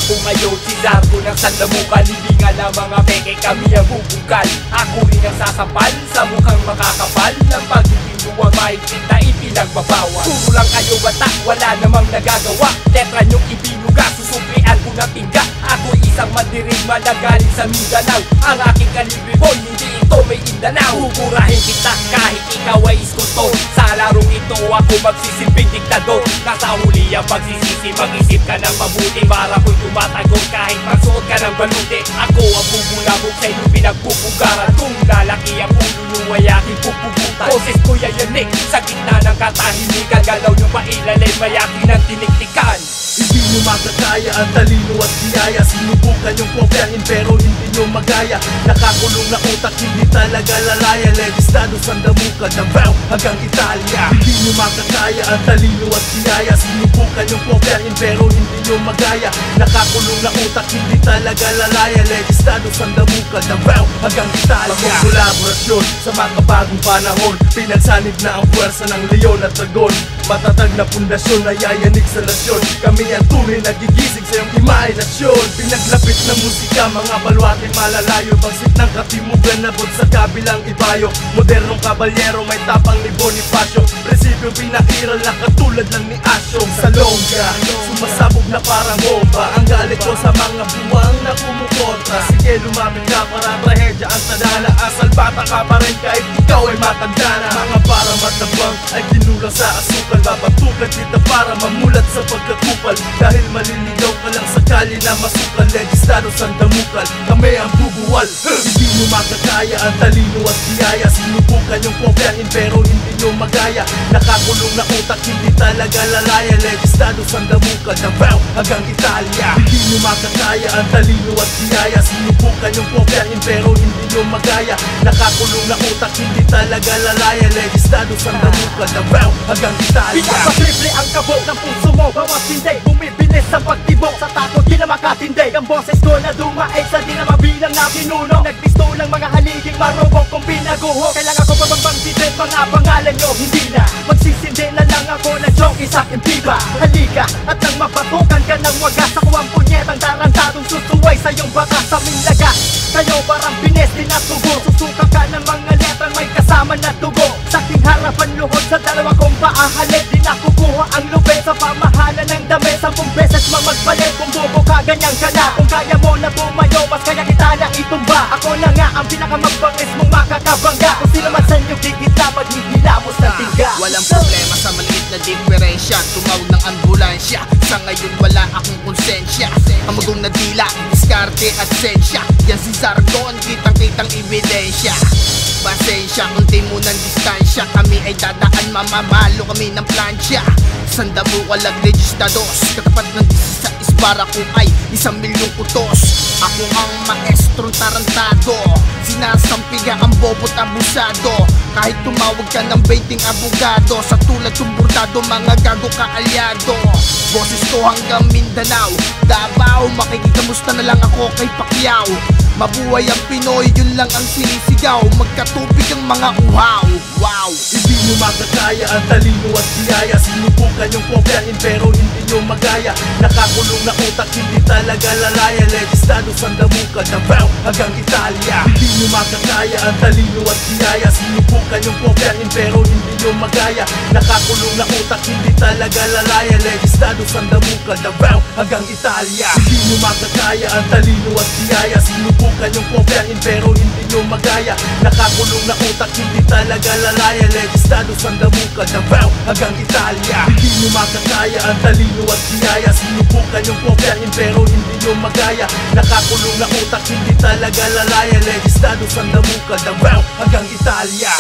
ako ngayon, si Zarko ng sandamukan. Hindi nga lang mga peke, kami ang bubungkal. Ako rin ang sasampal sa mukhang makakapal ng pagbibinuang mahigpit na ipinagbabawal. Puro lang kayo bata, wala namang nagagawa. Letra nyong ibinuga, susuklian ko na tingga. Ako isang mandirigma na galing sa Mindanao. Ang aking kalibre boy, hindi ito may Indanao. Buburahin kita kahit ikaw ay iskuto. Sa larong ito ako magsisilbing diktador. Nasa huli ang pagsisisi, mag-isip ka ng mabuti. Para ko'y tumatagot kahit magsuot ka ng baluti. Ako ang bubulabog sa inyong pinagpupugaran. Kung lalaki ang ulo nyo ay aking pupugutan. Boses ko yayanik sa gitna ng katahimikan. Galaw nyo pailalim may aking ng tiniktikan. Hindi nyo makakaya ang talino at biyaya. Sinubukan yung kopyahin pero hindi nyo magaya. Nakakulong na utak, hindi talaga lalaya. Legistado sandamukan ng vow hanggang Italia. Hindi nyo makakaya ang talino at biyaya. Sinubukan yung kopyahin pero hindi nyo magaya. Nakakulong na utak, hindi talaga lalaya. Legistado sandamukan ng vow hanggang Italia. Magkolaborasyon sa makabagong panahon. Pinagsanib na ang puwersa ng leon at dragon. Matatag na pundasyon na yayanig sa lasyon. Kami ang tunay nagigising sa iyong imahinasyon. Pinaglapit ng musika, mga balwate malalayo. Bangsit ng katimugan na bot sa kabilang ibayo. Modernong kabalyero, may tapang ni Bonifacio. Prinsipyo pinakiral na katulad lang ni Asyong Salonga. Sumasabog na parang bomba ang galit ko sa mga buwang na kumukontra. Sige lumapit ka para trahedya ang tadhana. Asal bata ka pa rin kahit ikaw ay matanda na. Mga para matabang ay kinulang sa asukal. Babatukan kita para mamulat sa pagkakupal. Dahil maliligaw ka lang sakali na masukal. Legistado sandamukal, kami ang bubuwal. Hindi nyo makakaya ang talino at biyaya. Sinubukan yung kopyahin pero hindi nyo magaya. Nakakulong na utak, hindi talaga lalaya. Legistado sandamukal ng vow hanggang Italia. Hindi nyo makakaya ang talino at biyaya. Sinubukan yung kopyahin pero hindi nyo magaya. Nakakulong na utak, hindi talaga lalaya. Legistado sandamukal ng vow hanggang Italia. Pinapatriple ang kabog ng puso mo. Bawas hindi, bumibilis ang pagtibok. Sa takot di na makatindig. Ang boses ko na dumaig sa di na mabilang na pinuno. Nagpisto ng mga haliging marubok kong pinaguho. Kailangan ko pa bang banggitin mga pangalan nyo? Hindi na, magsisindi na lang ako na joke sa aking piba. Halika at nang mapatukan ka ng wagas. Ako ang punyetang tarantadong susuway sa iyong baka sa minlaga. Kayo parang binis din at tubo. Susuka ka ng mga letrang may kasama na tubo. Sa aking harapan luhod sa dalawa kong paahalit. Di na kukuha ang lupit sa pamahalan ng damit. 10 beses mang magpalit kung bobo ka, ganyan ka na. Kung kaya mo na tumayo, mas kaya kita na itumba. Ako na nga ang pinakamagbangis mong makakabangga. Kung sino man sa inyo kikita, maghihilamos ng tingga. Walang problema sa maliit na diferensya. Tumawag ng ambulansya, sa ngayon wala akong konsensya. Amagong na dila, diskarte at sensya. Yan si Zargon, kitang-kitang ebidensya. Pasensya, unti mo ng distansya. Kami ay dadaan, mamamalo kami ng plansya. Sandamukan lag registados. Katapat ng 16 para ko ay 1,000,000 kutos. Ako ang maestrong tarantado. Sinasampiga ang bobo't abusado. Kahit tumawag ka ng 20 abogado. Sa tulad kong burdado, mga gago kaalyado. Boses ko hanggang Mindanao, Davao. Makikikamusta na lang ako kay Pacquiao. Mabuhay ang Pinoy, yun lang ang sinisigaw. Magkatubig ang mga uhaw. Wow! Hindi nyo makakaya ang talino at biyaya. Sinubukan yung kopyahin pero hindi nyo magaya. Nakakulong na utak, hindi talaga lalaya. Legistado sandamukan ng vow hanggang Italia. Hindi nyo makakaya ang talino at biyaya. Sinubukan yung kopyahin pero hindi nyo magaya. Nakakulong na utak, hindi talaga lalaya. Legistado sandamukan ng vow hanggang Italia. Hindi nyo makakaya ang talino at biyaya. Sinubukan yung kopyahin pero hindi nyo magaya. Nakakulong na utak, hindi talaga lalaya. Legistado sandamukan ng vow hanggang Italia. Hindi nyo makakaya ang talino at biyaya. Sinubukan yung kopyahin pero hindi nyo magaya. Nakakulong na utak, hindi talaga lalaya. Legistado sandamukan ng vow hanggang Italia.